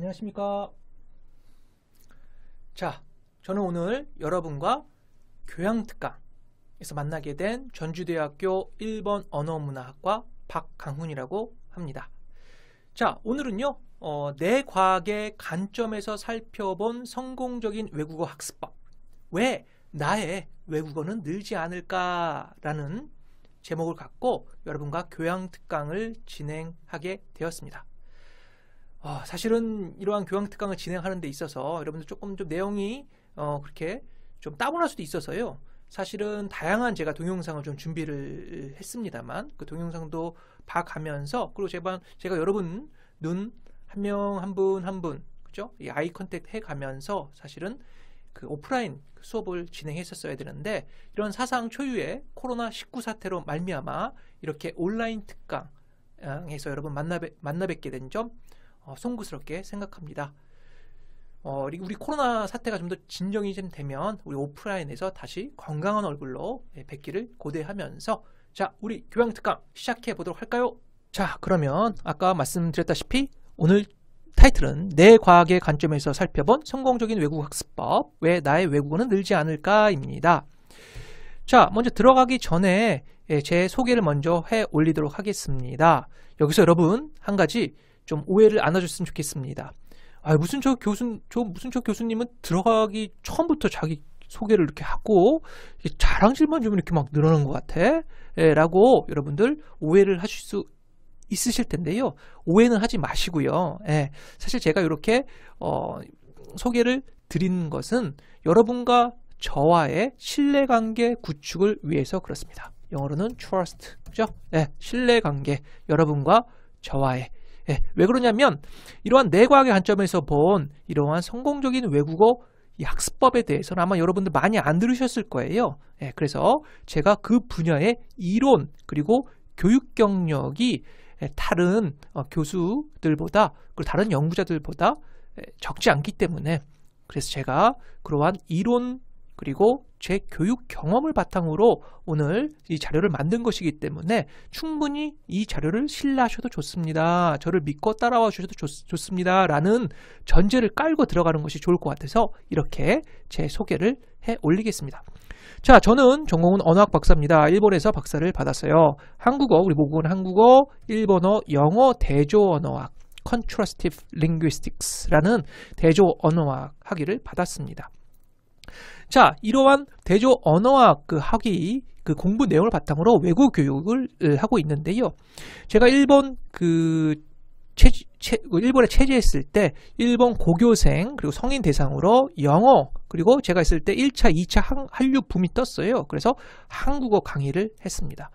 안녕하십니까. 자, 저는 오늘 여러분과 교양특강에서 만나게 된 전주대학교 1번 언어문화학과 박강훈이라고 합니다. 자, 오늘은요, 내 과학의 관점에서 살펴본 성공적인 외국어 학습법. 왜 나의 외국어는 늘지 않을까라는 제목을 갖고 여러분과 교양특강을 진행하게 되었습니다. 사실은 이러한 교양특강을 진행하는 데 있어서 여러분들 조금 좀 내용이 그렇게 좀 따분할 수도 있어서요. 사실은 다양한 제가 동영상을 좀 준비를 했습니다만 그 동영상도 봐가면서 그리고 제가 여러분 눈 한 명 한 분 그죠? 이 아이 컨택트 해가면서 사실은 그 오프라인 수업을 진행했었어야 되는데 이런 사상 초유의 코로나19 사태로 말미암아 이렇게 온라인 특강에서 여러분 만나 뵙게 된 점 송구스럽게 생각합니다. 우리 코로나 사태가 좀 더 진정이 좀 되면 우리 오프라인에서 다시 건강한 얼굴로 뵙기를 고대하면서 자, 우리 교양특강 시작해 보도록 할까요? 자, 그러면 아까 말씀드렸다시피 오늘 타이틀은 내 과학의 관점에서 살펴본 성공적인 외국어 학습법, 왜 나의 외국어는 늘지 않을까입니다. 자, 먼저 들어가기 전에 제 소개를 먼저 해 올리도록 하겠습니다. 여기서 여러분 한 가지 좀 오해를 안 하셨으면 좋겠습니다. 무슨 저 교수님은 들어가기 처음부터 자기 소개를 이렇게 하고 자랑질만 좀 이렇게 막 늘어난 것 같아? 라고 여러분들 오해를 하실 수 있으실 텐데요. 오해는 하지 마시고요. 사실 제가 이렇게 소개를 드리는 것은 여러분과 저와의 신뢰관계 구축을 위해서 그렇습니다. 영어로는 trust, 그죠? 신뢰관계, 여러분과 저와의. 왜 그러냐면 이러한 내과학의 관점에서 본 이러한 성공적인 외국어 이 학습법에 대해서는 아마 여러분들 많이 안 들으셨을 거예요. 그래서 제가 그 분야의 이론 그리고 교육 경력이 다른 교수들보다 그리고 다른 연구자들보다 적지 않기 때문에 그래서 제가 그러한 이론 그리고 제 교육 경험을 바탕으로 오늘 이 자료를 만든 것이기 때문에 충분히 이 자료를 신뢰하셔도 좋습니다. 저를 믿고 따라와 주셔도 좋습니다. 라는 전제를 깔고 들어가는 것이 좋을 것 같아서 이렇게 제 소개를 해 올리겠습니다. 자, 저는 전공은 언어학 박사입니다. 일본에서 박사를 받았어요. 한국어, 우리 모국어는 한국어, 일본어, 영어 대조 언어학, Contrastive Linguistics라는 대조 언어학 학위를 받았습니다. 자, 이러한 대조 언어학 학위 공부 내용을 바탕으로 외국 교육을 하고 있는데요. 제가 일본에 체제했을 때 일본 고교생 그리고 성인 대상으로 영어 그리고 제가 있을 때 1차, 2차 한류 붐이 떴어요. 그래서 한국어 강의를 했습니다.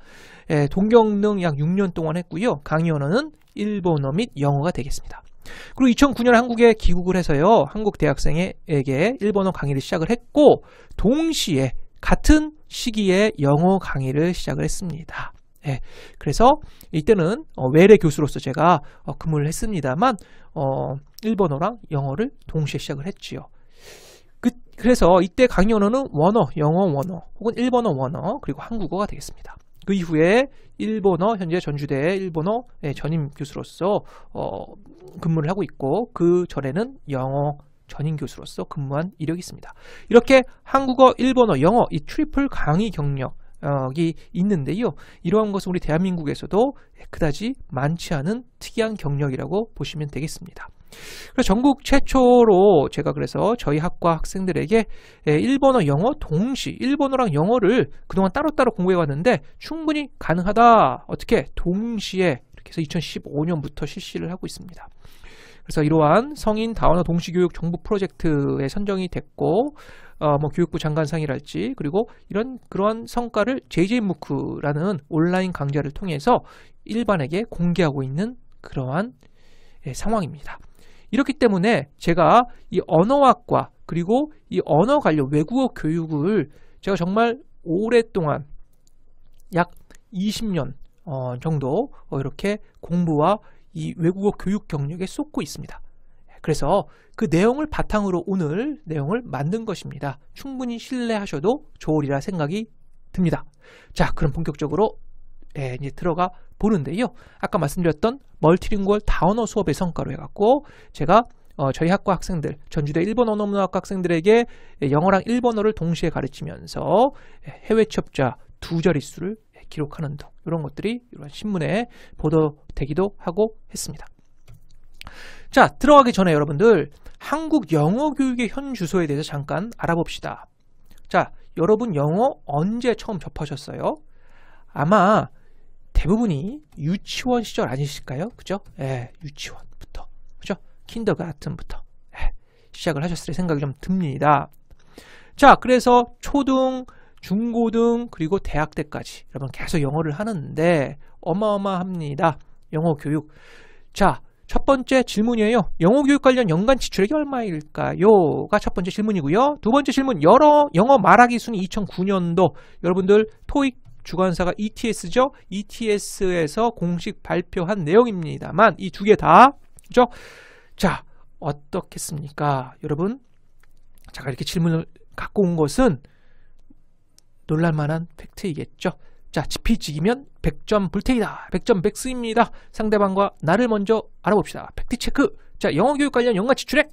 동경능 약 6년 동안 했고요. 강의 언어는 일본어 및 영어가 되겠습니다. 그리고 2009년 한국에 귀국을 해서요. 한국 대학생에게 일본어 강의를 시작을 했고 동시에 같은 시기에 영어 강의를 시작을 했습니다. 그래서 이때는 외래 교수로서 제가 근무를 했습니다만 일본어랑 영어를 동시에 시작을 했지요. 그래서 이때 강의 언어는 원어, 영어 원어 혹은 일본어 원어 그리고 한국어가 되겠습니다. 그 이후에 일본어 현재 전주대 일본어 전임 교수로서 근무를 하고 있고 그 전에는 영어 전임 교수로서 근무한 이력이 있습니다. 이렇게 한국어, 일본어, 영어 이 트리플 강의 경력이 있는데요. 이러한 것은 우리 대한민국에서도 그다지 많지 않은 특이한 경력이라고 보시면 되겠습니다. 그래서 전국 최초로 제가 그래서 저희 학과 학생들에게 일본어, 영어 동시 일본어랑 영어를 그동안 따로따로 공부해 왔는데 충분히 가능하다. 어떻게? 동시에 이렇게 해서 2015년부터 실시를 하고 있습니다. 그래서 이러한 성인 다원어 동시교육 정부 프로젝트에 선정이 됐고 교육부 장관상이랄지 그리고 그러한 성과를 JJMOOC라는 온라인 강좌를 통해서 일반에게 공개하고 있는 그러한 상황입니다. 이렇기 때문에 제가 이 언어학과 그리고 이 언어 관련 외국어 교육을 제가 정말 오랫동안 약 20년 정도 이렇게 공부와 이 외국어 교육 경력에 쏟고 있습니다. 그래서 그 내용을 바탕으로 오늘 내용을 만든 것입니다. 충분히 신뢰하셔도 좋으리라 생각이 듭니다. 자, 그럼 본격적으로 이제 들어가 보는데요. 아까 말씀드렸던 멀티링구얼 다언어 수업의 성과로 해갖고 제가 저희 학과 학생들, 전주대 일본 언어문화학과 학생들에게 영어랑 일본어를 동시에 가르치면서 해외 취업자 2자릿수를 기록하는 등 이런 것들이 이런 신문에 보도되기도 하고 했습니다. 자, 들어가기 전에 여러분들 한국 영어 교육의 현 주소에 대해서 잠깐 알아봅시다. 자, 여러분 영어 언제 처음 접하셨어요? 아마 대부분이 유치원 시절 아니실까요? 그죠? 예, 유치원부터. 그죠? 킨더가튼부터 시작을 하셨을 생각이 좀 듭니다. 자, 그래서 초등, 중고등, 그리고 대학 때까지 여러분 계속 영어를 하는데 어마어마합니다. 영어 교육. 자, 첫 번째 질문이에요. 영어 교육 관련 연간 지출액이 얼마일까요?가 첫 번째 질문이고요. 두 번째 질문, 영어 말하기 순위 2009년도 여러분들 토익 주관사가 ETS죠. ETS에서 공식 발표한 내용입니다만 이 두 개 다 그죠? 자, 어떻겠습니까? 여러분, 제가 이렇게 질문을 갖고 온 것은 놀랄만한 팩트이겠죠. 자, 지피지기면 100점 불태이다. 100점 백스입니다. 상대방과 나를 먼저 알아봅시다. 팩트체크. 자, 영어교육 관련 연간 지출액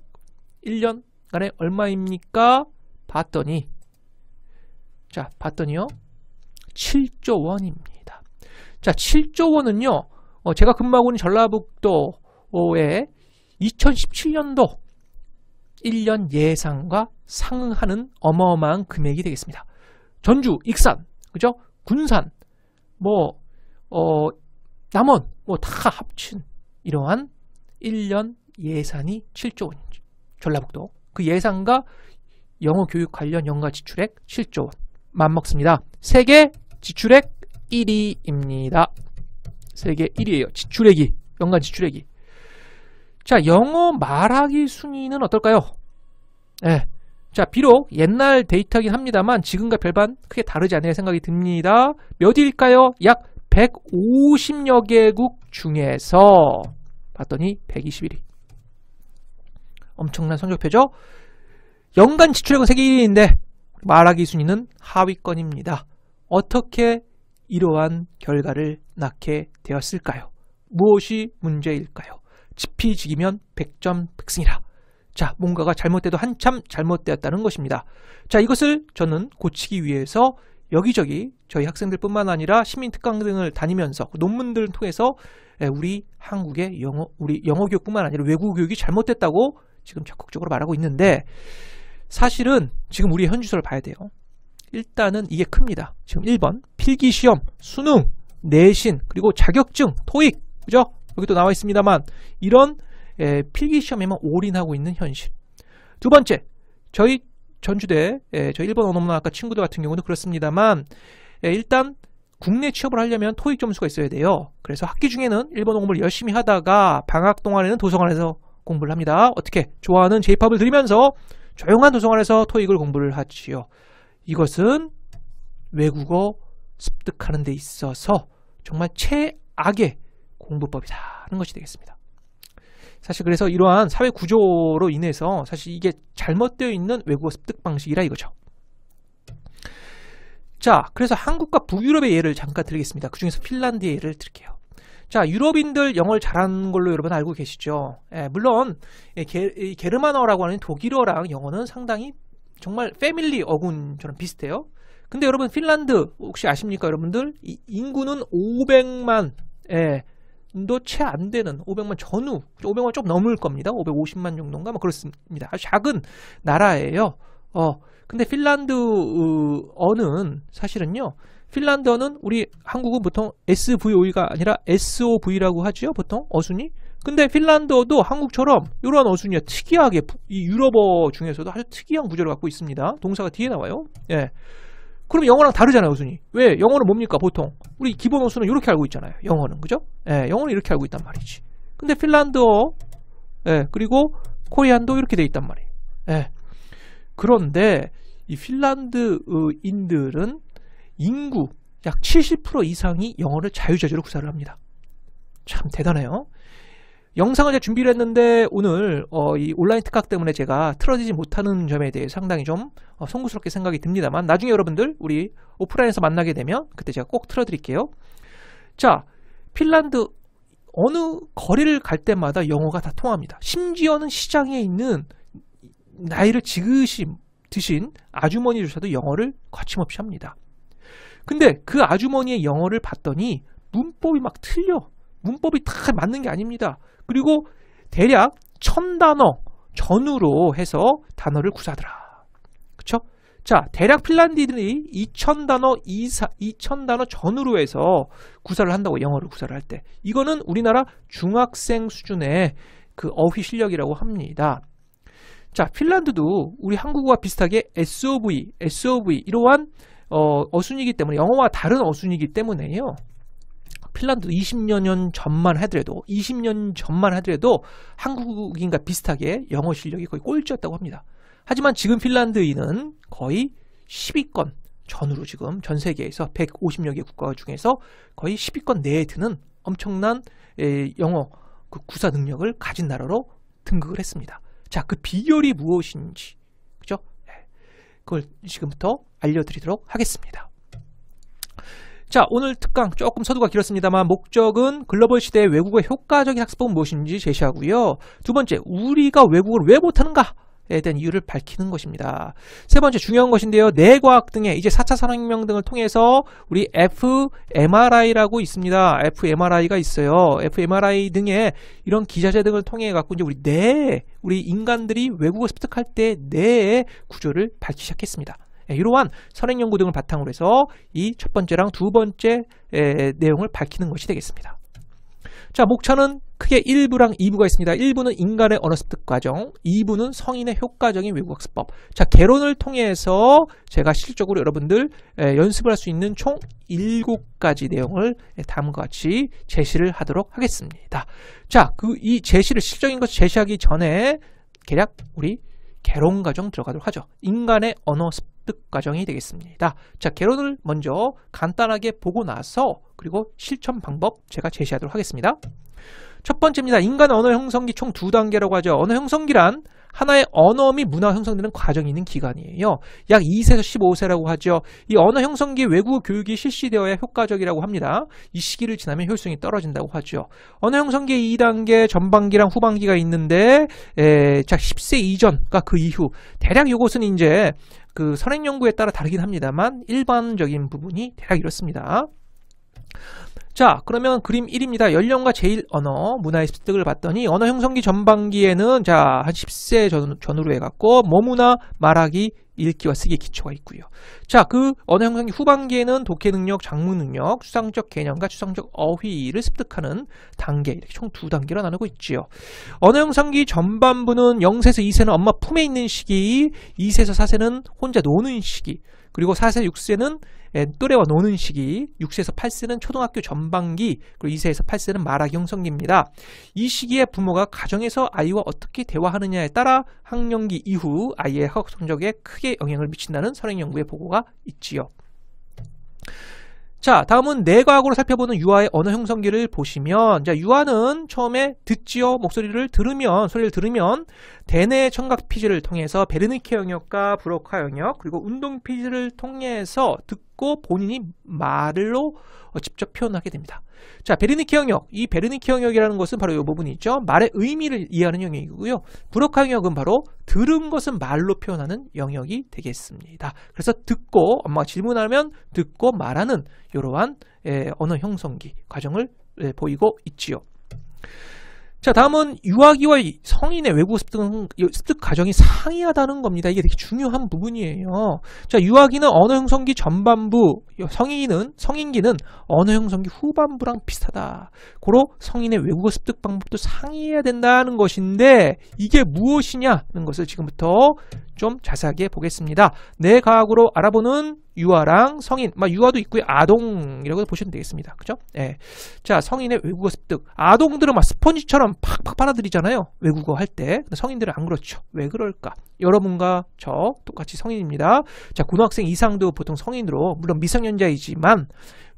1년간에 얼마입니까? 봤더니요 7조 원입니다. 자, 7조 원은요 제가 근무하고 있는 전라북도의 2017년도 1년 예산과 상응하는 어마어마한 금액이 되겠습니다. 전주, 익산, 그죠? 군산, 남원, 다 합친 이러한 1년 예산이 7조 원이죠. 전라북도. 그 예산과 영어 교육 관련 연간 지출액 7조 원. 맞먹습니다. 세계 지출액 1위입니다. 세계 1위예요. 지출액이. 연간 지출액이. 자, 영어 말하기 순위는 어떨까요? 네. 자, 비록 옛날 데이터이긴 합니다만 지금과 별반 크게 다르지 않을 생각이 듭니다. 몇 위일까요? 약 150여 개국 중에서 봤더니 121위. 엄청난 성적표죠? 연간 지출액은 세계 1위인데 말하기 순위는 하위권입니다. 어떻게 이러한 결과를 낳게 되었을까요? 무엇이 문제일까요? 지피지기면 100점 백승이라. 자, 뭔가가 잘못돼도 한참 잘못되었다는 것입니다. 자, 이것을 저는 고치기 위해서 여기저기 저희 학생들뿐만 아니라 시민특강 등을 다니면서 논문들을 통해서 우리 한국의 우리 영어 교육뿐만 아니라 외국어 교육이 잘못됐다고 지금 적극적으로 말하고 있는데 사실은 지금 우리의 현주소를 봐야 돼요. 일단은 이게 큽니다. 지금 1번 필기시험, 수능, 내신, 그리고 자격증, 토익, 그죠? 여기 또 나와 있습니다만 이런 필기시험에만 올인하고 있는 현실. 두 번째, 저희 전주대, 저희 일본 언어문화학과 친구들 같은 경우는 그렇습니다만 일단 국내 취업을 하려면 토익 점수가 있어야 돼요. 그래서 학기 중에는 일본어 공부를 열심히 하다가 방학 동안에는 도서관에서 공부를 합니다. 어떻게? 좋아하는 J-POP을 들으면서 조용한 도서관에서 토익을 공부를 하지요. 이것은 외국어 습득하는 데 있어서 정말 최악의 공부법이라는 것이 되겠습니다. 사실 그래서 이러한 사회 구조로 인해서 사실 이게 잘못되어 있는 외국어 습득 방식이라 이거죠. 자, 그래서 한국과 북유럽의 예를 잠깐 드리겠습니다. 그 중에서 핀란드의 예를 드릴게요. 자, 유럽인들 영어를 잘하는 걸로 여러분 알고 계시죠? 물론 게르만어라고 하는 독일어랑 영어는 상당히 정말 패밀리 어군처럼 비슷해요. 근데 여러분 핀란드 혹시 아십니까 여러분들? 인구는 500만 도 채 안 되는 500만 전후 500만 좀 넘을 겁니다. 550만 정도인가 뭐 그렇습니다. 아주 작은 나라예요. 근데 핀란드어는 사실은요. 핀란드어는 우리 한국은 보통 SVO가 아니라 SOV라고 하죠. 보통 어순이. 근데 핀란드어도 한국처럼 이런 어순이야. 특이하게 이 유럽어 중에서도 아주 특이한 구조를 갖고 있습니다. 동사가 뒤에 나와요. 예. 그럼 영어랑 다르잖아요, 어순이. 왜? 영어는 뭡니까, 보통? 우리 기본 어순은 이렇게 알고 있잖아요. 영어는. 그죠? 예, 영어는 이렇게 알고 있단 말이지. 근데 핀란드어, 그리고 코리안도 이렇게 돼 있단 말이에요. 예. 그런데 이 핀란드인들은 인구 약 70% 이상이 영어를 자유자재로 구사를 합니다. 참 대단해요. 영상을 제가 준비를 했는데 오늘 이 온라인 특강 때문에 제가 틀어지지 못하는 점에 대해 상당히 좀 송구스럽게 생각이 듭니다만 나중에 여러분들 우리 오프라인에서 만나게 되면 그때 제가 꼭 틀어드릴게요. 자, 핀란드 어느 거리를 갈 때마다 영어가 다 통합니다. 심지어는 시장에 있는 나이를 지그시 드신 아주머니조차도 영어를 거침없이 합니다. 근데 그 아주머니의 영어를 봤더니 문법이 막 틀려. 문법이 다 맞는 게 아닙니다. 그리고 대략 1000단어 전후로 해서 단어를 구사하더라. 그쵸? 자, 대략 핀란드인들이 2000단어 전후로 해서 구사를 한다고, 영어를 구사를 할 때. 이거는 우리나라 중학생 수준의 그 어휘 실력이라고 합니다. 자, 핀란드도 우리 한국어와 비슷하게 SOV 이러한 어순이기 때문에, 영어와 다른 어순이기 때문에요. 핀란드 20년 전만 하더라도 한국인과 비슷하게 영어 실력이 거의 꼴찌였다고 합니다. 하지만 지금 핀란드인은 거의 10위권 전후로 지금 전 세계에서 150여 개 국가 중에서 거의 10위권 내에 드는 엄청난 영어 그 구사 능력을 가진 나라로 등극을 했습니다. 자, 그 비결이 무엇인지, 그죠? 그걸 지금부터 알려드리도록 하겠습니다. 자, 오늘 특강 조금 서두가 길었습니다만 목적은 글로벌 시대의 외국어 효과적인 학습법은 무엇인지 제시하고요. 두 번째, 우리가 외국어를 왜 못하는가? 에 대한 이유를 밝히는 것입니다. 세 번째, 중요한 것인데요. 내과학 등의 이제 4차 산업혁명 등을 통해서 우리 fMRI라고 있습니다. fMRI가 있어요. fMRI 등의 이런 기자재 등을 통해 갖고 이제 우리 인간들이 외국어 습득할 때 뇌의 구조를 밝히기 시작했습니다. 이러한 선행연구 등을 바탕으로 해서 이 첫 번째랑 두 번째 내용을 밝히는 것이 되겠습니다. 자, 목차는 크게 1부랑 2부가 있습니다. 1부는 인간의 언어 습득 과정, 2부는 성인의 효과적인 외국어 학습법. 자, 개론을 통해서 제가 실질적으로 여러분들 연습을 할 수 있는 총 7가지 내용을 다음과 같이 제시를 하도록 하겠습니다. 자, 이 제시를 실적인 것을 제시하기 전에 대략 우리 개론 과정 들어가도록 하죠. 인간의 언어 습득 과정이 되겠습니다. 자, 개론을 먼저 간단하게 보고 나서 그리고 실천 방법 제가 제시하도록 하겠습니다. 첫 번째입니다. 인간 언어 형성기 총 2단계라고 하죠. 언어 형성기란 하나의 언어 및 문화가 형성되는 과정이 있는 기간이에요. 약 2세에서 15세라고 하죠. 이 언어 형성기 외국어 교육이 실시되어야 효과적이라고 합니다. 이 시기를 지나면 효율성이 떨어진다고 하죠. 언어 형성기 2단계 전반기랑 후반기가 있는데 자, 10세 이전과 그 이후 대략 이것은 이제 그 선행 연구에 따라 다르긴 합니다만 일반적인 부분이 대략 이렇습니다. 자, 그러면 그림 1입니다. 연령과 제1 언어, 문화의 습득을 봤더니 언어 형성기 전반기에는 자, 한 10세 전후로 해갖고 모문화, 말하기, 읽기와 쓰기 기초가 있고요. 자, 그 언어 형성기 후반기에는 독해 능력, 작문 능력, 추상적 개념과 추상적 어휘를 습득하는 단계, 이렇게 총 2단계로 나누고 있지요. 언어 형성기 전반부는 0세에서 2세는 엄마 품에 있는 시기, 2세에서 4세는 혼자 노는 시기, 그리고 4세, 6세는 또래와 노는 시기, 6세에서 8세는 초등학교 전반기, 그리고 2세에서 8세는 말하기 형성기입니다. 이 시기에 부모가 가정에서 아이와 어떻게 대화하느냐에 따라 학령기 이후 아이의 학업 성적에 크게 영향을 미친다는 선행연구의 보고가 있지요. 자, 다음은 내과학으로 살펴보는 유아의 언어 형성기를 보시면, 자, 유아는 처음에 듣지요. 소리를 들으면 대뇌 청각 피지를 통해서 베르니케 영역과 브로카 영역, 그리고 운동 피지를 통해서 듣고 본인이 말로 직접 표현하게 됩니다. 자, 베르니케 영역, 이 베르니케 영역이라는 것은 바로 이 부분이 있죠. 말의 의미를 이해하는 영역이고요. 브로카 영역은 바로 들은 것은 말로 표현하는 영역이 되겠습니다. 그래서 듣고, 엄마가 질문하면 듣고 말하는 이러한 언어 형성기 과정을 보이고 있지요. 자, 다음은 유아기와 성인의 외국어 습득 과정이 상이하다는 겁니다. 이게 되게 중요한 부분이에요. 자, 유아기는 언어 형성기 전반부, 성인기는 언어 형성기 후반부랑 비슷하다. 고로 성인의 외국어 습득 방법도 상이해야 된다는 것인데 이게 무엇이냐는 것을 지금부터 좀 자세하게 보겠습니다. 뇌과학으로 알아보는 유아랑 성인, 유아도 있고요. 아동이라고 보시면 되겠습니다. 그죠? 예. 자, 성인의 외국어 습득. 아동들은 스펀지처럼 팍팍 빨아들이잖아요. 외국어 할 때. 근데 성인들은 안 그렇죠. 왜 그럴까? 여러분과 저 똑같이 성인입니다. 자, 고등학생 이상도 보통 성인으로, 물론 미성년자이지만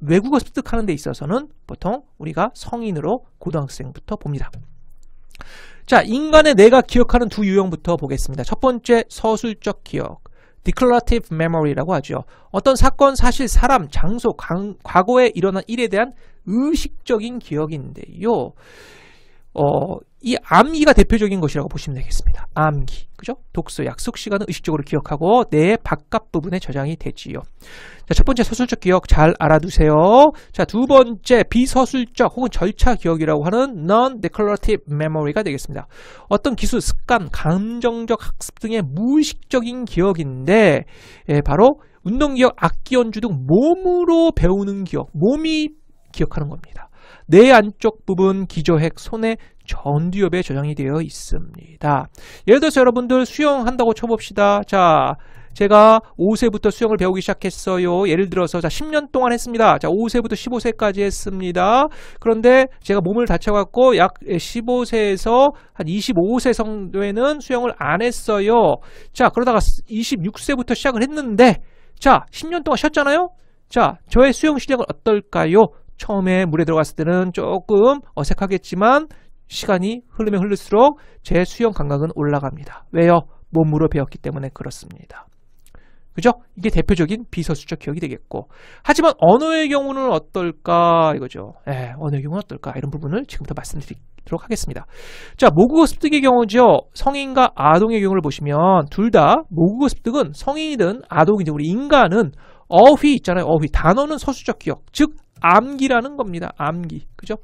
외국어 습득하는 데 있어서는 보통 우리가 성인으로 고등학생부터 봅니다. 자, 인간의 뇌가 기억하는 두 유형부터 보겠습니다. 첫 번째, 서술적 기억. declarative memory라고 하죠. 어떤 사건, 사실, 사람, 장소, 과거에 일어난 일에 대한 의식적인 기억인데요. 이 암기가 대표적인 것이라고 보시면 되겠습니다. 암기, 그죠? 독서, 약속 시간을 의식적으로 기억하고 뇌의 바깥 부분에 저장이 되지요. 자, 첫 번째 서술적 기억 잘 알아두세요. 자, 두 번째 비서술적 혹은 절차 기억이라고 하는 non-declarative memory가 되겠습니다. 어떤 기술, 습관, 감정적 학습 등의 무의식적인 기억인데 바로 운동기억, 악기 연주 등 몸으로 배우는 기억, 몸이 기억하는 겁니다. 뇌 안쪽 부분, 기저핵, 손의 전두엽에 저장이 되어 있습니다. 예를 들어서 여러분들 수영한다고 쳐봅시다. 자, 제가 5세부터 수영을 배우기 시작했어요. 예를 들어서 자 10년 동안 했습니다. 자 5세부터 15세까지 했습니다. 그런데 제가 몸을 다쳐갖고 약 15세에서 한 25세 정도에는 수영을 안 했어요. 자 그러다가 26세부터 시작을 했는데 자 10년 동안 쉬었잖아요. 자 저의 수영 실력은 어떨까요? 처음에 물에 들어갔을 때는 조금 어색하겠지만 시간이 흐르면 흐를수록 제 수영 감각은 올라갑니다. 왜요? 몸으로 배웠기 때문에 그렇습니다. 그죠? 이게 대표적인 비서술적 기억이 되겠고, 하지만 언어의 경우는 어떨까 이거죠. 언어의 경우는 어떨까 이런 부분을 지금부터 말씀드리도록 하겠습니다. 자, 모국어 습득의 경우죠. 성인과 아동의 경우를 보시면 둘 다 모국어 습득은 성인이든 아동이든 우리 인간은 어휘 있잖아요. 어휘. 단어는 서술적 기억, 즉 암기라는 겁니다. 암기. 그죠?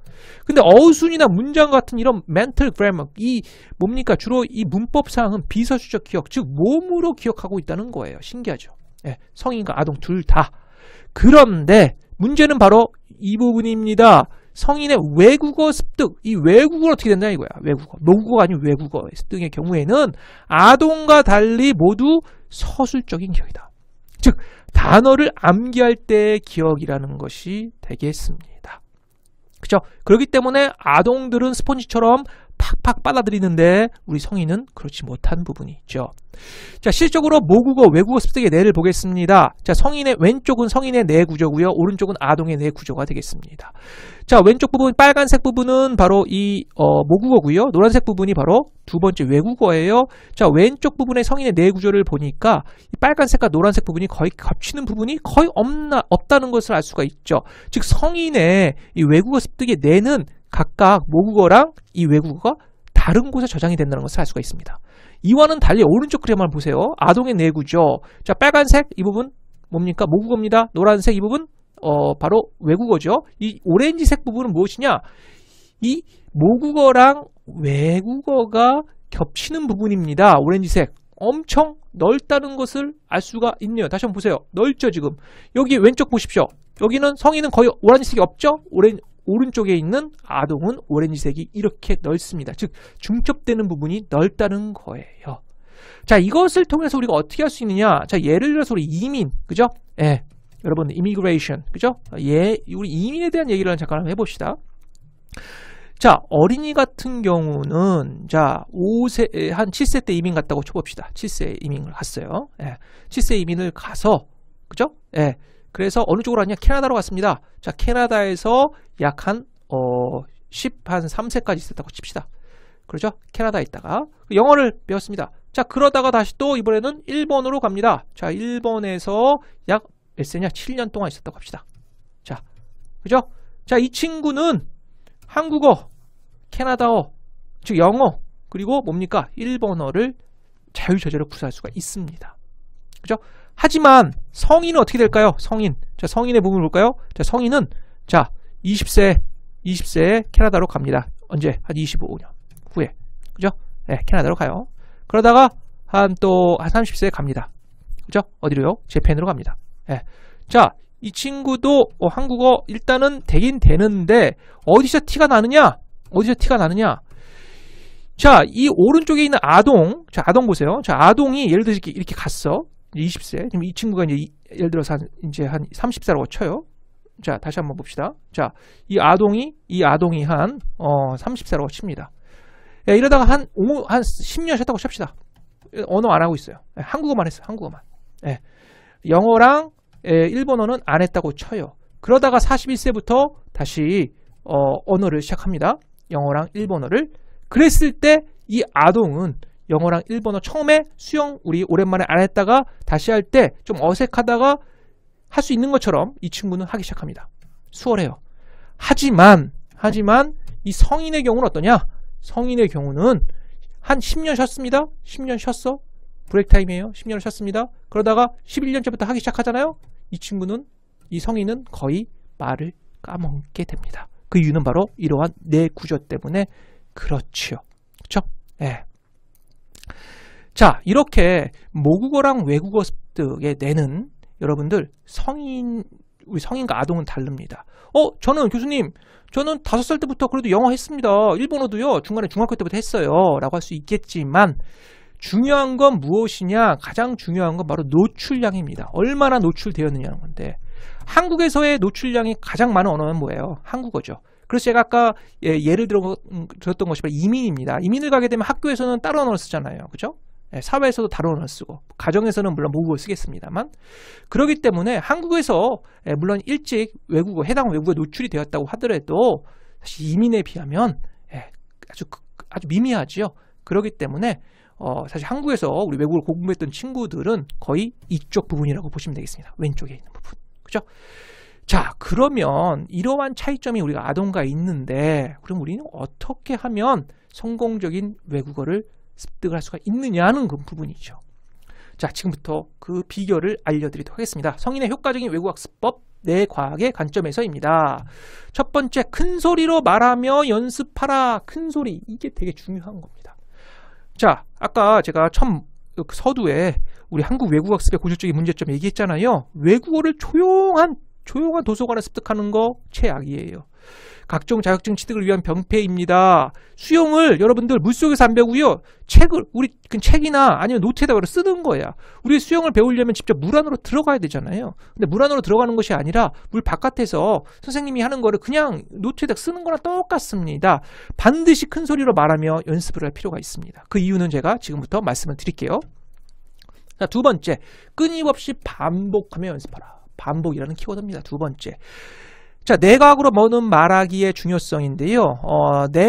근데 어순이나 문장 같은 이런 mental grammar, 이 뭡니까? 주로 이 문법 사항은 비서술적 기억, 즉 몸으로 기억하고 있다는 거예요. 신기하죠? 성인과 아동 둘 다. 그런데 문제는 바로 이 부분입니다. 성인의 외국어 습득, 이 외국어는 어떻게 된다 이거야. 외국어. 모국어가 아닌 외국어 습득의 경우에는 아동과 달리 모두 서술적인 기억이다. 즉 단어를 암기할 때의 기억이라는 것이 되겠습니다. 그죠? 그렇기 때문에 아동들은 스펀지처럼 팍팍 빨아들이는데 우리 성인은 그렇지 못한 부분이 있죠. 자, 실적으로 모국어, 외국어 습득의 뇌를 보겠습니다. 자, 성인의 왼쪽은 성인의 뇌 구조고요. 오른쪽은 아동의 뇌 구조가 되겠습니다. 자, 왼쪽 부분 빨간색 부분은 바로 이 모국어고요. 노란색 부분이 바로 두 번째 외국어예요. 자, 왼쪽 부분의 성인의 뇌 구조를 보니까 이 빨간색과 노란색 부분이 거의 겹치는 부분이 거의 없다는 것을 알 수가 있죠. 즉 성인의 이 외국어 습득의 뇌는 각각 모국어랑 이 외국어가 다른 곳에 저장이 된다는 것을 알 수가 있습니다. 이와는 달리 오른쪽 그림만 보세요. 아동의 뇌 구조. 자, 빨간색 이 부분 뭡니까? 모국어입니다. 노란색 이 부분 바로 외국어죠. 이 오렌지색 부분은 무엇이냐? 이 모국어랑 외국어가 겹치는 부분입니다. 오렌지색. 엄청 넓다는 것을 알 수가 있네요. 다시 한번 보세요. 넓죠, 지금. 여기 왼쪽 보십시오. 여기는 성인은 거의 오렌지색이 없죠? 오른쪽에 있는 아동은 오렌지색이 이렇게 넓습니다. 즉 중첩되는 부분이 넓다는 거예요. 자, 이것을 통해서 우리가 어떻게 할 수 있느냐? 자, 예를 들어서 우리 이민, 그죠? 여러분 immigration, 그죠? 우리 이민에 대한 얘기를 잠깐 한번 해봅시다. 자, 어린이 같은 경우는 자 5세 한 7세 때 이민 갔다고 쳐봅시다. 7세 이민을 갔어요. 7세 이민을 가서, 그죠? 그래서 어느 쪽으로 갔냐? 캐나다로 갔습니다. 자, 캐나다에서 약 한 3세까지 있었다고 칩시다. 그렇죠? 캐나다에 있다가 영어를 배웠습니다. 자, 그러다가 다시 또 이번에는 일본으로 갑니다. 자, 일본에서 약 몇 세냐? 7년 동안 있었다고 합시다. 자, 그죠? 자, 이 친구는 한국어, 캐나다어, 즉 영어, 그리고 뭡니까? 일본어를 자유자재로 구사할 수가 있습니다. 그죠? 하지만 성인은 어떻게 될까요? 성인. 자, 성인의 부분을 볼까요? 자, 성인은 자, 20세에 캐나다로 갑니다. 언제? 한 25년 후에. 그죠? 캐나다로 가요. 그러다가 한 30세에 갑니다. 그죠? 어디로요? 재팬으로 갑니다. 자, 이 친구도 한국어 일단은 되긴 되는데 어디서 티가 나느냐? 자, 이 오른쪽에 있는 아동. 자, 아동 보세요. 자, 아동이 예를 들어서 이렇게 갔어. 20세. 지금 이 친구가 이제 예를 들어서 한 30세라고 쳐요. 자, 다시 한번 봅시다. 자, 이 아동이 한 30세라고 칩니다. 이러다가 한 10년 쉬었다고 칩시다. 언어 안 하고 있어요. 한국어만 했어요. 한국어만. 영어랑 일본어는 안 했다고 쳐요. 그러다가 41세부터 다시 언어를 시작합니다. 영어랑 일본어를. 그랬을 때 이 아동은 영어랑 일본어 처음에 수영 우리 오랜만에 안 했다가 다시 할 때 좀 어색하다가 할 수 있는 것처럼 이 친구는 하기 시작합니다. 수월해요. 하지만 이 성인의 경우는 어떠냐? 성인의 경우는 한 10년 쉬었습니다. 10년 쉬었어. 브레이크 타임이에요. 10년을 쉬었습니다. 그러다가 11년째부터 하기 시작하잖아요. 이 성인은 거의 말을 까먹게 됩니다. 그 이유는 바로 이러한 뇌 구조 때문에 그렇지요. 그렇죠? 예. 자, 이렇게 모국어랑 외국어 습득의 뇌는 여러분들 우리 성인과 아동은 다릅니다. 저는 교수님, 저는 5살 때부터 그래도 영어 했습니다. 일본어도요. 중간에 중학교 때부터 했어요. 라고 할 수 있겠지만 중요한 건 무엇이냐? 가장 중요한 건 바로 노출량입니다. 얼마나 노출되었느냐는 건데 한국에서의 노출량이 가장 많은 언어는 뭐예요? 한국어죠. 그래서 제가 아까 예를 들었던 것이 바로 이민입니다. 이민을 가게 되면 학교에서는 다른 언어를 쓰잖아요. 그죠? 사회에서도 다른 언어를 쓰고 가정에서는 물론 모국어를 쓰겠습니다만 그렇기 때문에 한국에서 물론 일찍 해당 외국어에 노출이 되었다고 하더라도 사실 이민에 비하면 아주 미미하지요. 그렇기 때문에 사실 한국에서 우리 외국어를 공부했던 친구들은 거의 이쪽 부분이라고 보시면 되겠습니다. 왼쪽에 있는 부분. 그죠? 자, 그러면 이러한 차이점이 우리가 아동과 있는데 그럼 우리는 어떻게 하면 성공적인 외국어를 습득을 할 수가 있느냐는 그 부분이죠. 자, 지금부터 그 비결을 알려드리도록 하겠습니다. 성인의 효과적인 외국어 학습법 뇌과학의 관점에서입니다. 첫 번째, 큰 소리로 말하며 연습하라. 큰 소리, 이게 되게 중요한 겁니다. 자, 아까 제가 처음 서두에 우리 한국 외국어 학습의 고질적인 문제점 얘기했잖아요. 외국어를 조용한 도서관을 습득하는 거 최악이에요. 각종 자격증 취득을 위한 병폐입니다. 수영을 여러분들 물속에서 안 배우고요. 우리 책이나 아니면 노트에다가 쓰는 거야. 우리 수영을 배우려면 직접 물 안으로 들어가야 되잖아요. 근데 물 안으로 들어가는 것이 아니라 물 바깥에서 선생님이 하는 거를 그냥 노트에다 쓰는 거랑 똑같습니다. 반드시 큰 소리로 말하며 연습을 할 필요가 있습니다. 그 이유는 제가 지금부터 말씀을 드릴게요. 자, 두 번째, 끊임없이 반복하며 연습하라. 반복이라는 키워드입니다. 두 번째. 자, 뇌과학으로 보는 말하기의 중요성인데요.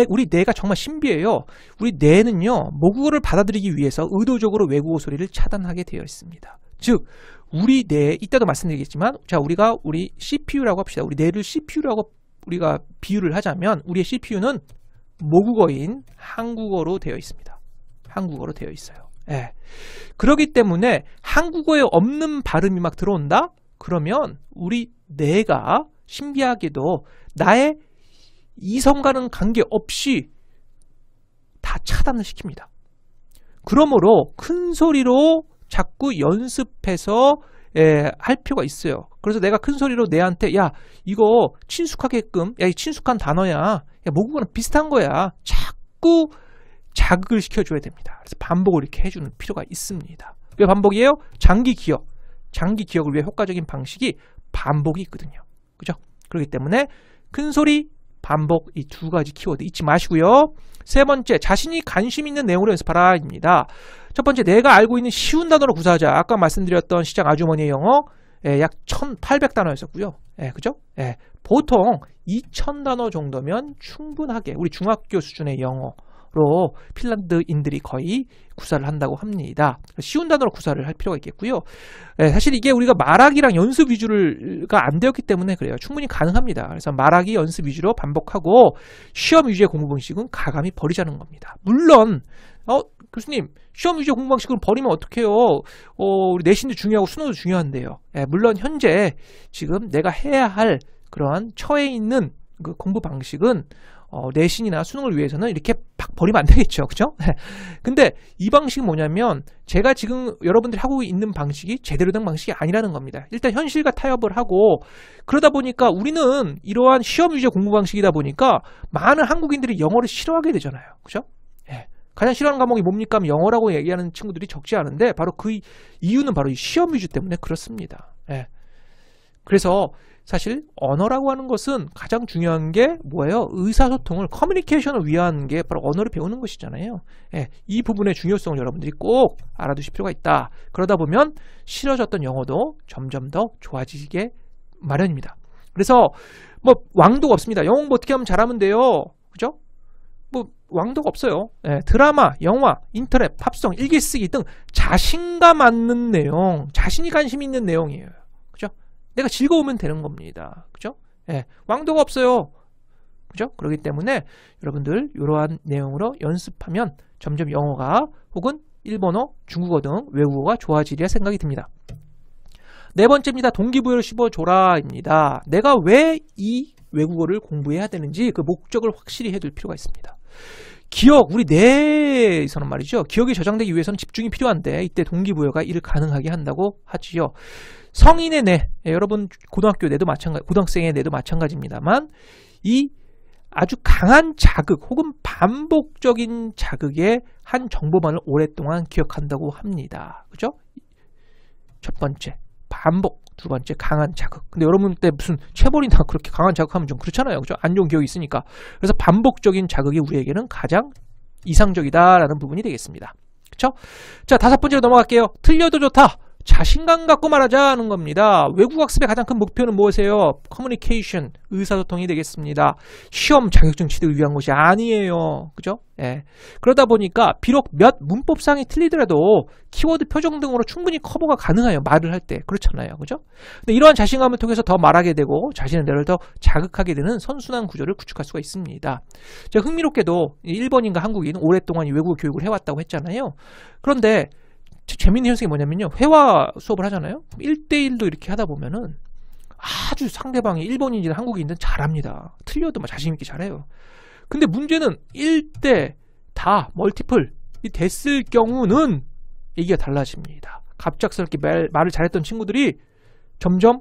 우리 뇌가 정말 신비해요. 우리 뇌는요, 모국어를 받아들이기 위해서 의도적으로 외국어 소리를 차단하게 되어 있습니다. 즉, 우리 뇌, 이때도 말씀드리겠지만, 자, 우리 CPU라고 합시다. 우리 뇌를 CPU라고 우리가 비유를 하자면, 우리의 CPU는 모국어인 한국어로 되어 있습니다. 한국어로 되어 있어요. 예. 그렇기 때문에 한국어에 없는 발음이 막 들어온다? 그러면 우리 뇌가 신비하게도 나의 이성과는 관계없이 다 차단을 시킵니다. 그러므로 큰 소리로 자꾸 연습해서 할 필요가 있어요. 그래서 내가 큰 소리로 내한테 야 이거 친숙하게끔 야 이 친숙한 단어야 야 모국어는 비슷한 거야 자꾸 자극을 시켜줘야 됩니다. 그래서 반복을 이렇게 해주는 필요가 있습니다. 왜 반복이에요? 장기 기억을 위해 효과적인 방식이 반복이 있거든요. 그죠? 그렇기 때문에 큰 소리, 반복 이 두 가지 키워드 잊지 마시고요. 세 번째, 자신이 관심 있는 내용으로 연습하라 입니다. 첫 번째, 내가 알고 있는 쉬운 단어로 구사하자. 아까 말씀드렸던 시장 아주머니의 영어 약 1800단어였었고요. 그죠? 보통 2000단어 정도면 충분하게 우리 중학교 수준의 영어로 핀란드인들이 거의 구사를 한다고 합니다. 쉬운 단어로 구사를 할 필요가 있겠고요. 사실 이게 우리가 말하기랑 연습 위주가 안 되었기 때문에 그래요. 충분히 가능합니다. 그래서 말하기 연습 위주로 반복하고 시험 위주의 공부 방식은 가감히 버리자는 겁니다. 물론 교수님 시험 위주의 공부 방식을 버리면 어떡해요? 우리 내신도 중요하고 수능도 중요한데요. 물론 현재 지금 내가 해야 할 그러한 처해 있는 그 공부 방식은 내신이나 수능을 위해서는 이렇게 팍 버리면 안 되겠죠. 그죠? 근데 이 방식은 뭐냐면 제가 지금 여러분들이 하고 있는 방식이 제대로 된 방식이 아니라는 겁니다. 일단 현실과 타협을 하고 그러다 보니까 우리는 이러한 시험 위주의 공부 방식이다 보니까 많은 한국인들이 영어를 싫어하게 되잖아요. 그죠? 가장 싫어하는 과목이 뭡니까? 영어라고 얘기하는 친구들이 적지 않은데 바로 그 이유는 바로 이 시험 위주 때문에 그렇습니다. 그래서 사실 언어라고 하는 것은 가장 중요한 게 뭐예요? 의사소통을 커뮤니케이션을 위한 게 바로 언어를 배우는 것이잖아요. 이 부분의 중요성을 여러분들이 꼭 알아두실 필요가 있다. 그러다 보면 싫어졌던 영어도 점점 더 좋아지게 마련입니다. 그래서 뭐 왕도가 없습니다. 영어 공부 어떻게 하면 잘하면 돼요. 그죠? 뭐 왕도가 없어요. 예, 드라마, 영화, 인터넷, 팝송, 일기쓰기 등 자신감 않는 내용, 자신이 관심 있는 내용이에요. 그죠? 내가 즐거우면 되는 겁니다. 그죠? 예, 왕도가 없어요. 그죠? 그렇기 때문에 여러분들 이러한 내용으로 연습하면 점점 영어가 혹은 일본어, 중국어 등 외국어가 좋아지리라 생각이 듭니다. 네 번째입니다. 동기부여를 씹어줘라입니다. 내가 왜 이 외국어를 공부해야 되는지 그 목적을 확실히 해둘 필요가 있습니다. 기억, 우리 뇌에서는 말이죠. 기억이 저장되기 위해서는 집중이 필요한데 이때 동기부여가 이를 가능하게 한다고 하지요. 성인의 뇌, 여러분 고등학교 뇌도 마찬가지, 고등학생의 뇌도 마찬가지입니다만 이 아주 강한 자극 혹은 반복적인 자극에 한 정보만을 오랫동안 기억한다고 합니다. 그죠? 첫 번째, 반복. 두 번째, 강한 자극. 근데 여러분 때 무슨 체벌이나 그렇게 강한 자극하면 좀 그렇잖아요. 그죠? 안 좋은 기억이 있으니까. 그래서 반복적인 자극이 우리에게는 가장 이상적이다라는 부분이 되겠습니다. 그쵸? 자, 다섯 번째로 넘어갈게요. 틀려도 좋다. 자신감 갖고 말하자는 겁니다. 외국 학습의 가장 큰 목표는 무엇이에요? 커뮤니케이션, 의사소통이 되겠습니다. 시험 자격증 취득을 위한 것이 아니에요. 그죠? 예. 그러다 보니까 비록 몇 문법상이 틀리더라도 키워드 표정 등으로 충분히 커버가 가능해요. 말을 할 때. 그렇잖아요. 그죠? 근데 이러한 자신감을 통해서 더 말하게 되고 자신의 뇌를 더 자극하게 되는 선순환 구조를 구축할 수가 있습니다. 제가 흥미롭게도 일본인과 한국인 오랫동안 외국어 교육을 해왔다고 했잖아요. 그런데 재밌는 현상이 뭐냐면요. 회화 수업을 하잖아요. 1대1도 이렇게 하다 보면은 아주 상대방이 일본인이든 한국인이든 잘합니다. 틀려도 막 자신있게 잘해요. 근데 문제는 1대 다 멀티플 이 됐을 경우는 얘기가 달라집니다. 갑작스럽게 말을 잘했던 친구들이 점점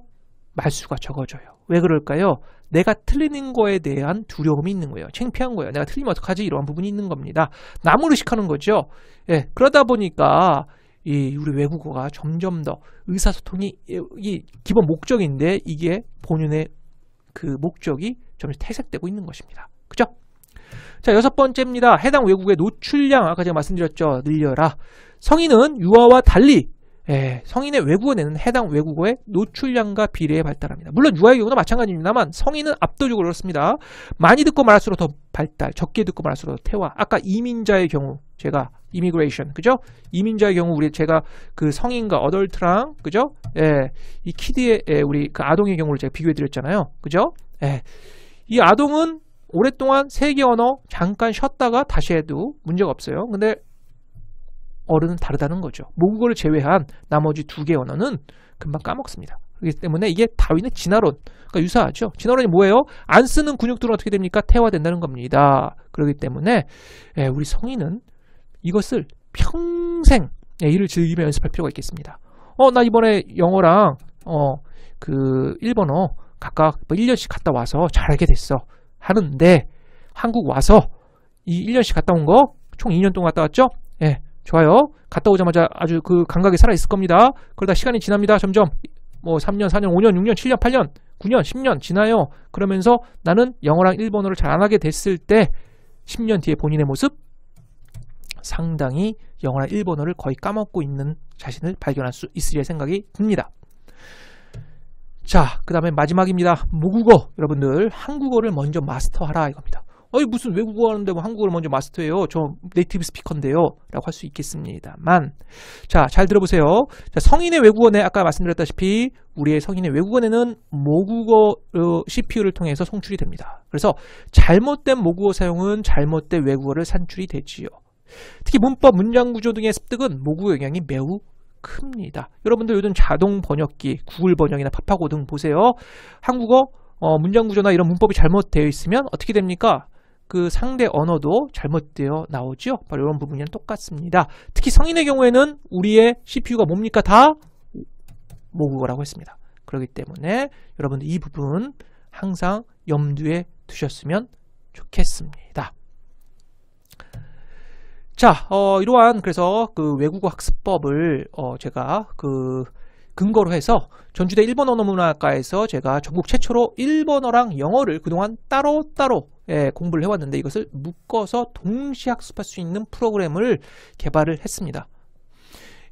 말수가 적어져요. 왜 그럴까요? 내가 틀리는 거에 대한 두려움이 있는 거예요. 창피한 거예요. 내가 틀리면 어떡하지? 이러한 부분이 있는 겁니다. 남을 의식하는 거죠. 예, 그러다 보니까 우리 외국어가 점점 더 의사소통이 이 기본 목적인데 이게 본연의 그 목적이 점점 퇴색되고 있는 것입니다. 그죠? 자, 여섯 번째입니다. 해당 외국어의 노출량, 아까 제가 말씀드렸죠. 늘려라. 성인은 유아와 달리 성인의 외국어 내는 해당 외국어의 노출량과 비례해 발달합니다. 물론 유아의 경우도 마찬가지입니다만 성인은 압도적으로 그렇습니다. 많이 듣고 말할수록 더 발달, 적게 듣고 말할수록 더 퇴화. 아까 이민자의 경우 제가 이미그레이션, 그죠? 이민자의 경우 제가 그 성인과 어덜트랑, 그죠? 예, 이 키드의 우리 그 아동의 경우를 제가 비교해 드렸잖아요. 그죠? 예, 이 아동은 오랫동안 세계 언어 잠깐 쉬었다가 다시 해도 문제가 없어요. 근데 어른은 다르다는 거죠. 모국어를 제외한 나머지 두 개 언어는 금방 까먹습니다. 그렇기 때문에 이게 다윈의 진화론, 그러니까 유사하죠. 진화론이 뭐예요? 안 쓰는 근육들은 어떻게 됩니까? 퇴화된다는 겁니다. 그렇기 때문에 우리 성인은 이것을 평생 이를 즐기며 연습할 필요가 있겠습니다. 나 이번에 영어랑 그 일본어 각각 1년씩 갔다 와서 잘하게 됐어. 하는데 한국 와서 이 1년씩 갔다 온 거 총 2년 동안 갔다 왔죠? 예, 좋아요. 갔다 오자마자 아주 그 감각이 살아있을 겁니다. 그러다 시간이 지납니다. 점점 뭐 3년, 4년, 5년, 6년, 7년, 8년, 9년, 10년 지나요. 그러면서 나는 영어랑 일본어를 잘 안 하게 됐을 때 10년 뒤에 본인의 모습 상당히 영어나 일본어를 거의 까먹고 있는 자신을 발견할 수 있으리라 생각이 듭니다. 자, 그 다음에 마지막입니다. 모국어. 여러분들 한국어를 먼저 마스터하라 이겁니다. 무슨 외국어 하는데 뭐 한국어를 먼저 마스터해요. 저 네이티브 스피커인데요. 라고 할 수 있겠습니다만, 자, 잘 들어보세요. 자, 성인의 외국어내, 아까 말씀드렸다시피 우리의 성인의 외국어내는 모국어 CPU를 통해서 송출이 됩니다. 그래서 잘못된 모국어 사용은 잘못된 외국어를 산출이 되지요. 특히 문법, 문장구조 등의 습득은 모국어 영향이 매우 큽니다. 여러분들 요즘 자동 번역기, 구글 번역이나 파파고 등 보세요. 한국어 문장구조나 이런 문법이 잘못되어 있으면 어떻게 됩니까? 그 상대 언어도 잘못되어 나오죠. 바로 이런 부분이랑 똑같습니다. 특히 성인의 경우에는 우리의 CPU가 뭡니까? 다 모국어라고 했습니다. 그렇기 때문에 여러분들 이 부분 항상 염두에 두셨으면 좋겠습니다. 자, 이러한 그래서 그 외국어 학습법을 제가 그 근거로 해서 전주대 일본 언어 문화학과에서 제가 전국 최초로 일본어랑 영어를 그동안 따로따로 공부를 해왔는데 이것을 묶어서 동시에 학습할 수 있는 프로그램을 개발을 했습니다.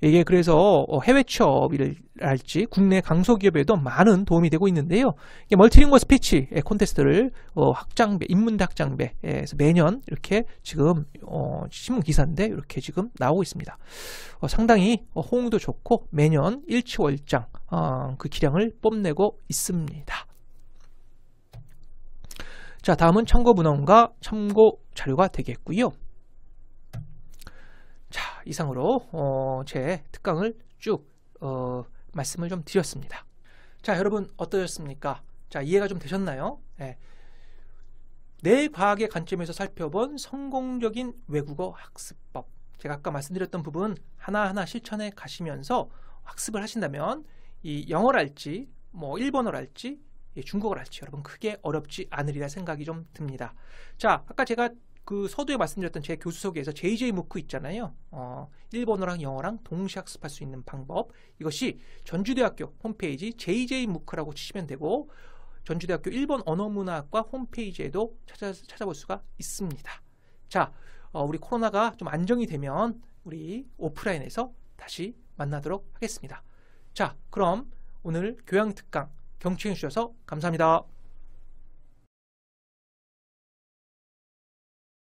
이게 그래서 해외 취업이랄지 국내 강소기업에도 많은 도움이 되고 있는데요. 이게 멀티링거 스피치 콘테스트를 학장배, 인문대 학장배에서 매년 이렇게 지금 신문 기사인데 이렇게 지금 나오고 있습니다. 상당히 호응도 좋고 매년 일치월장 그 기량을 뽐내고 있습니다. 자, 다음은 참고문헌과 참고 자료가 되겠고요. 자, 이상으로 제 특강을 쭉 말씀을 좀 드렸습니다. 자, 여러분 어떠셨습니까? 자, 이해가 좀 되셨나요? 네. 내 과학의 관점에서 살펴본 성공적인 외국어 학습법. 제가 아까 말씀드렸던 부분 하나하나 실천해 가시면서 학습을 하신다면 이 영어를 할지 뭐 일본어를 할지 중국어를 할지 여러분 크게 어렵지 않으리라 생각이 좀 듭니다. 자, 아까 제가 그 서두에 말씀드렸던 제 교수소개에서 JJ 무크 있잖아요. 일본어랑 영어랑 동시에 학습할 수 있는 방법. 이것이 전주대학교 홈페이지 JJ 무크라고 치시면 되고 전주대학교 일본 언어문화학과 홈페이지에도 찾아볼 수가 있습니다. 자, 우리 코로나가 좀 안정이 되면 우리 오프라인에서 다시 만나도록 하겠습니다. 자, 그럼 오늘 교양특강 경청해 주셔서 감사합니다.